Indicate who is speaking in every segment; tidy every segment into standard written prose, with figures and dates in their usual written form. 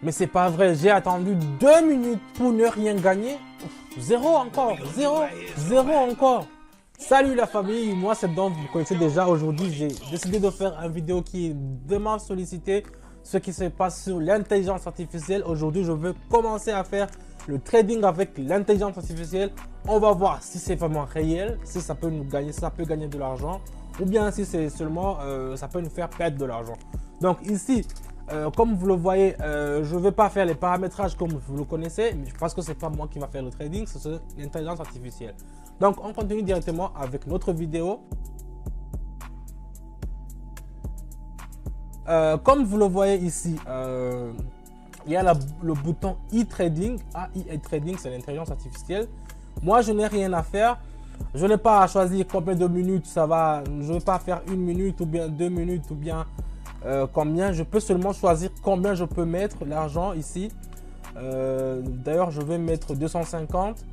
Speaker 1: Mais c'est pas vrai, j'ai attendu 2 minutes pour ne rien gagner. Zéro encore, zéro encore. Salut la famille, moi c'est Don, vous me connaissez déjà. Aujourd'hui, j'ai décidé de faire une vidéo qui est demain sollicitée. Ce qui se passe sur l'intelligence artificielle. Aujourd'hui, je veux commencer à faire le trading avec l'intelligence artificielle. On va voir si c'est vraiment réel, si ça peut nous gagner, ça peut gagner de l'argent, ou bien si c'est seulement, ça peut nous faire perdre de l'argent. Donc ici, comme vous le voyez, je ne vais pas faire les paramétrages comme vous le connaissez, parce que c'est pas moi qui va faire le trading, c'est l'intelligence artificielle. Donc on continue directement avec notre vidéo. Comme vous le voyez ici, il y a le bouton e-trading. AI trading, c'est l'intelligence artificielle. Moi, je n'ai rien à faire. Je n'ai pas à choisir combien de minutes ça va. Je ne vais pas faire 1 minute ou bien 2 minutes ou bien combien. Je peux seulement choisir combien je peux mettre l'argent ici. D'ailleurs, je vais mettre 250.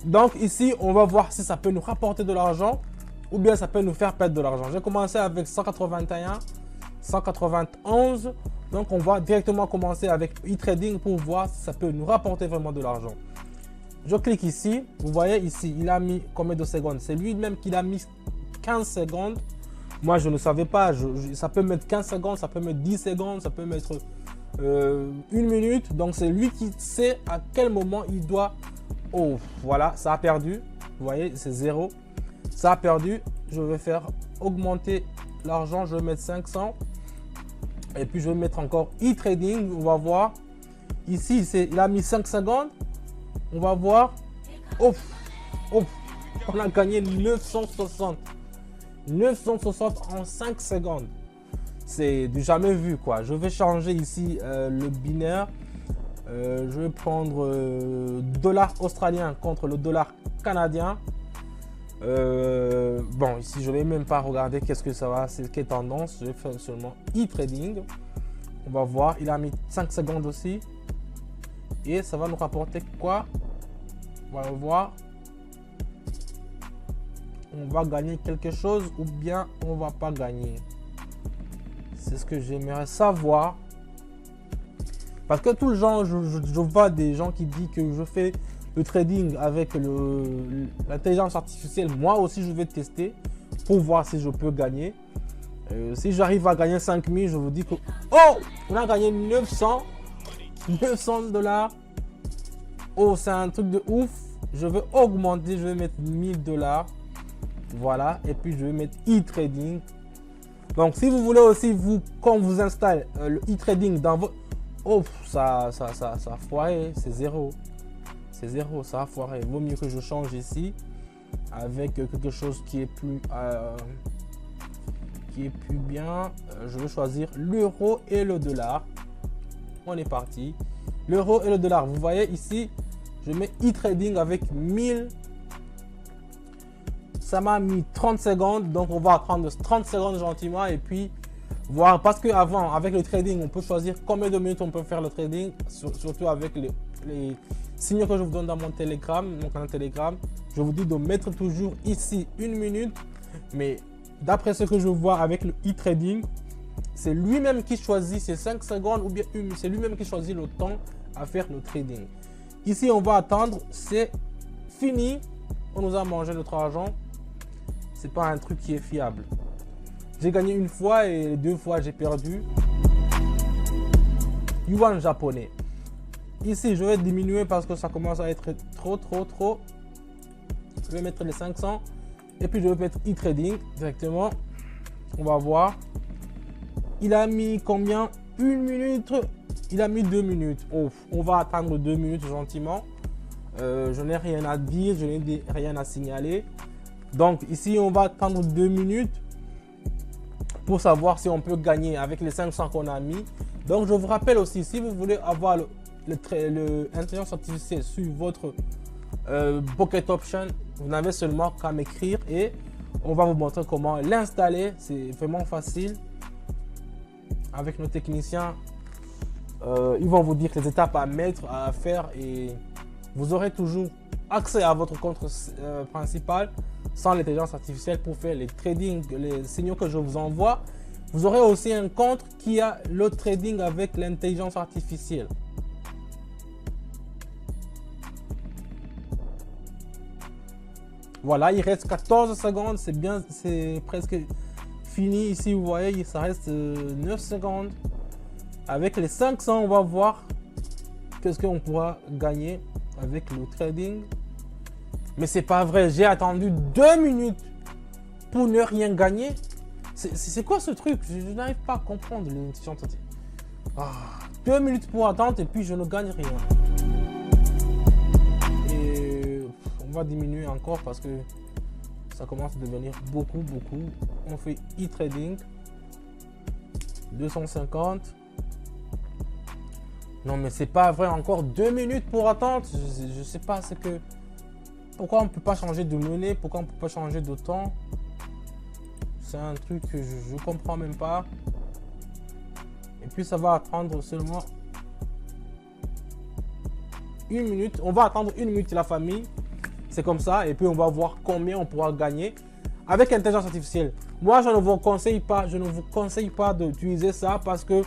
Speaker 1: Donc ici, on va voir si ça peut nous rapporter de l'argent ou bien ça peut nous faire perdre de l'argent. J'ai commencé avec 181, 191. Donc, on va directement commencer avec e-trading pour voir si ça peut nous rapporter vraiment de l'argent. Je clique ici. Vous voyez ici, il a mis combien de secondes? C'est lui-même qui a mis 15 secondes. Moi, je ne savais pas. Ça peut mettre 15 secondes, ça peut mettre 10 secondes, ça peut mettre 1 minute. Donc, c'est lui qui sait à quel moment il doit... Oh, voilà, ça a perdu. Vous voyez, c'est 0. Ça a perdu. Je vais faire augmenter l'argent. Je vais mettre 500. Et puis, je vais mettre encore e-trading. On va voir. Ici, il a mis 5 secondes. On va voir. Ouf, ouf. On a gagné 960. 960 en 5 secondes. C'est du jamais vu, quoi. Je vais changer ici le binaire. Je vais prendre dollar australien contre le dollar canadien. Bon, ici, je ne vais même pas regarder qu'est-ce que ça va, c'est quelle tendance. Je vais faire seulement e-trading. On va voir. Il a mis 5 secondes aussi. Et ça va nous rapporter quoi? On va voir. On va gagner quelque chose ou bien on va pas gagner. C'est ce que j'aimerais savoir. Parce que tout le gens, je vois des gens qui disent que je fais le trading avec l'intelligence artificielle. Moi aussi, je vais tester pour voir si je peux gagner. Si j'arrive à gagner 5000, je vous dis que... Oh! On a gagné 900 $. Oh, c'est un truc de ouf. Je vais augmenter, je vais mettre 1000 $. Voilà. Et puis, je vais mettre e-trading. Donc, si vous voulez aussi, quand vous installez le e-trading dans votre... Oh, ça a foiré, c'est 0. C'est 0, ça a foiré. Il vaut mieux que je change ici avec quelque chose qui est plus bien. Je vais choisir l'euro et le dollar. On est parti. L'euro et le dollar. Vous voyez ici, je mets e-trading avec 1000. Ça m'a mis 30 secondes. Donc, on va attendre 30 secondes gentiment et puis voir. Parce qu'avant, avec le trading, on peut choisir combien de minutes on peut faire le trading. Surtout avec les signaux que je vous donne dans mon Telegram, mon canal Telegram. Je vous dis de mettre toujours ici 1 minute. Mais d'après ce que je vois avec le e-trading, c'est lui-même qui choisit ces 5 secondes ou bien c'est lui-même qui choisit le temps à faire le trading. Ici, on va attendre. C'est fini. On nous a mangé notre argent. C'est pas un truc qui est fiable. J'ai gagné 1 fois et 2 fois j'ai perdu. Yuan japonais. Ici, je vais diminuer parce que ça commence à être trop. Je vais mettre les 500 et puis je vais mettre e-trading directement. On va voir. Il a mis combien? 1 minute. Il a mis 2 minutes. Oh, on va attendre 2 minutes gentiment. Je n'ai rien à dire, je n'ai rien à signaler. Donc ici, on va attendre 2 minutes pour savoir si on peut gagner avec les 500 qu'on a mis. Donc je vous rappelle aussi, si vous voulez avoir l'intelligence artificielle sur votre Pocket Option, vous n'avez seulement qu'à m'écrire et on va vous montrer comment l'installer. C'est vraiment facile. Avec nos techniciens, ils vont vous dire les étapes à mettre, à faire et vous aurez toujours accès à votre compte principal sans l'intelligence artificielle pour faire les trading, les signaux que je vous envoie. Vous aurez aussi un compte qui a le trading avec l'intelligence artificielle. Voilà, il reste 14 secondes, c'est bien, c'est presque fini. Ici, vous voyez, ça reste 9 secondes. Avec les 500, on va voir qu'est-ce qu'on pourra gagner avec le trading. Mais c'est pas vrai, j'ai attendu 2 minutes pour ne rien gagner. C'est quoi ce truc? Je n'arrive pas à comprendre l'intelligence artificielle. 2 minutes pour attendre et puis je ne gagne rien. Et on va diminuer encore parce que ça commence à devenir beaucoup. On fait e-trading. 250. Non mais c'est pas vrai, encore 2 minutes pour attendre. Je sais pas, c'est que... Pourquoi on ne peut pas changer de monnaie? Pourquoi on ne peut pas changer de temps? C'est un truc que je ne comprends même pas. Et puis ça va attendre seulement 1 minute. On va attendre 1 minute la famille. C'est comme ça. Et puis on va voir combien on pourra gagner avec l'intelligence artificielle. Moi, je ne vous conseille pas d'utiliser ça parce que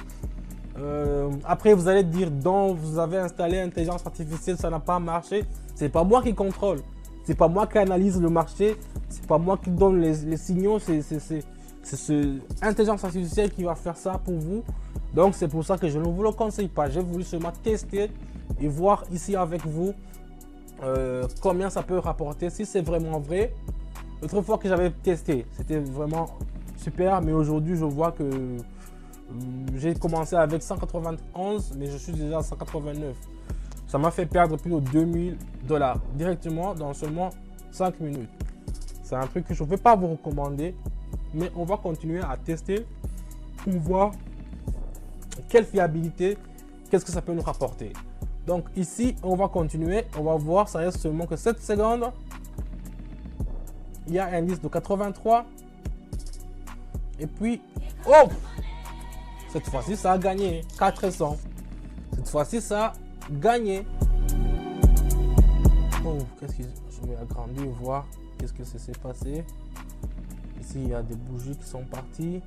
Speaker 1: après vous allez dire donc vous avez installé l'intelligence artificielle, ça n'a pas marché. C'est pas moi qui contrôle. C'est pas moi qui analyse le marché. C'est pas moi qui donne les signaux. C'est intelligence artificielle qui va faire ça pour vous. Donc c'est pour ça que je ne vous le conseille pas. J'ai voulu seulement tester et voir ici avec vous combien ça peut rapporter, si c'est vraiment vrai. L'autre fois que j'avais testé, c'était vraiment super. Mais aujourd'hui, je vois que j'ai commencé avec 191, mais je suis déjà à 189. Ça m'a fait perdre plus de 2000 $ directement dans seulement 5 minutes. C'est un truc que je ne vais pas vous recommander, mais on va continuer à tester pour voir quelle fiabilité, qu'est-ce que ça peut nous rapporter. Donc ici, on va continuer, on va voir, ça reste seulement que 7 secondes. Il y a un indice de 83. Et puis, oh! Cette fois-ci, ça a gagné 400. Cette fois-ci, ça a gagné. Oh, qu'est-ce que je vais agrandir, voir qu'est-ce que ça s'est passé. Ici, il y a des bougies qui sont parties.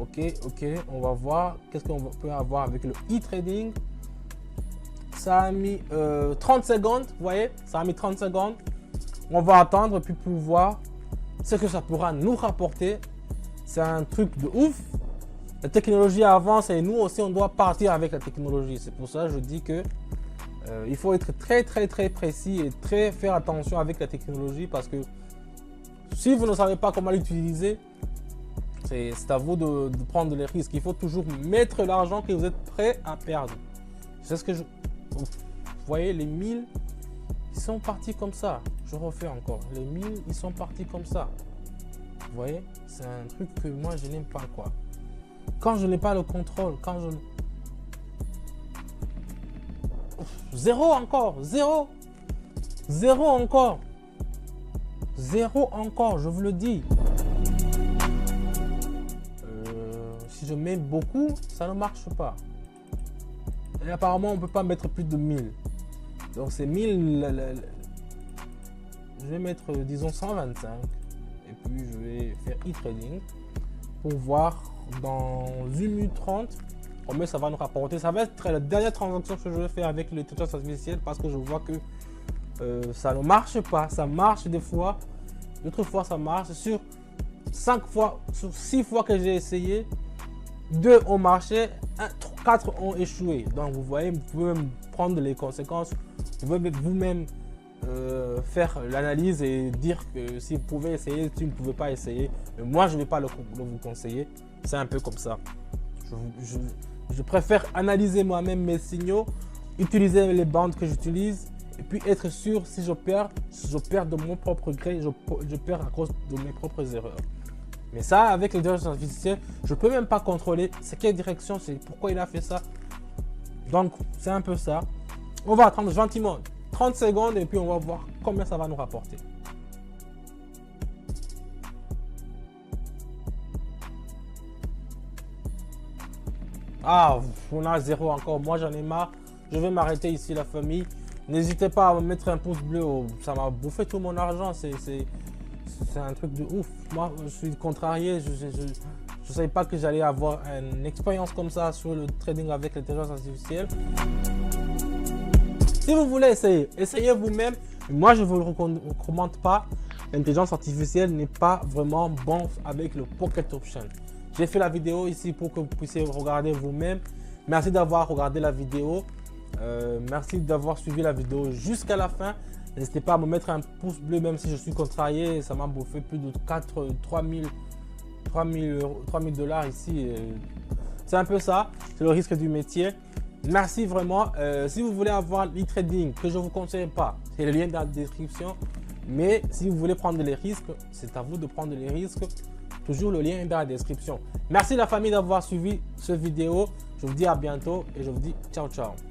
Speaker 1: Ok, on va voir qu'est-ce qu'on peut avoir avec le e-trading. Ça a mis 30 secondes, vous voyez, ça a mis 30 secondes. On va attendre puis pour voir ce que ça pourra nous rapporter. C'est un truc de ouf. La technologie avance et nous aussi on doit partir avec la technologie. C'est pour ça que je dis que il faut être très précis et faire attention avec la technologie parce que si vous ne savez pas comment l'utiliser, c'est à vous de prendre les risques. Il faut toujours mettre l'argent que vous êtes prêt à perdre. C'est ce que je... Vous voyez, les 1000, ils sont partis comme ça. Je refais encore. Les 1000, ils sont partis comme ça. Vous voyez, c'est un truc que moi, je n'aime pas, quoi. Quand je n'ai pas le contrôle, quand je... Zéro encore, zéro. Zéro encore. Zéro encore, je vous le dis. Si je mets beaucoup, ça ne marche pas. Et apparemment, on ne peut pas mettre plus de 1000. Donc c'est 1000. Je vais mettre, disons, 125. Et puis, je vais faire e-trading pour voir dans 1 minute 30 combien ça va nous rapporter. Ça va être la dernière transaction que je vais faire avec l'intelligence artificielle parce que je vois que ça ne marche pas. Ça marche des fois. D'autres fois, ça marche. Sur 5 fois, sur 6 fois que j'ai essayé, 2 ont marché, 4 ont échoué. Donc vous voyez, vous pouvez même prendre les conséquences. Vous pouvez vous-même faire l'analyse et dire que si vous pouvez essayer, si vous ne pouvez pas essayer. Mais moi, je ne vais pas vous conseiller. C'est un peu comme ça. Je préfère analyser moi-même mes signaux, utiliser les bandes que j'utilise et puis être sûr si je perds de mon propre gré, je perds à cause de mes propres erreurs. Mais ça, avec l'intelligence artificielle, je ne peux même pas contrôler c'est quelle direction, c'est pourquoi il a fait ça. Donc, c'est un peu ça. On va attendre gentiment 30 secondes et puis on va voir combien ça va nous rapporter. Ah, on a zéro encore. Moi, j'en ai marre. Je vais m'arrêter ici, la famille. N'hésitez pas à me mettre un pouce bleu. Ça m'a bouffé tout mon argent. C'est un truc de ouf. Moi, je suis contrarié. Je ne savais pas que j'allais avoir une expérience comme ça sur le trading avec l'intelligence artificielle. Si vous voulez essayer, essayez vous-même. Moi, je ne vous le recommande pas. L'intelligence artificielle n'est pas vraiment bon avec le Pocket Option. J'ai fait la vidéo ici pour que vous puissiez regarder vous-même. Merci d'avoir regardé la vidéo. Merci d'avoir suivi la vidéo jusqu'à la fin. N'hésitez pas à me mettre un pouce bleu même si je suis contrarié. Ça m'a bouffé plus de 3000 $ ici. C'est un peu ça. C'est le risque du métier. Merci vraiment. Si vous voulez avoir l'e-trading, que je ne vous conseille pas, c'est le lien dans la description. Mais si vous voulez prendre les risques, c'est à vous de prendre les risques. Toujours le lien est dans la description. Merci la famille d'avoir suivi cette vidéo. Je vous dis à bientôt et je vous dis ciao ciao.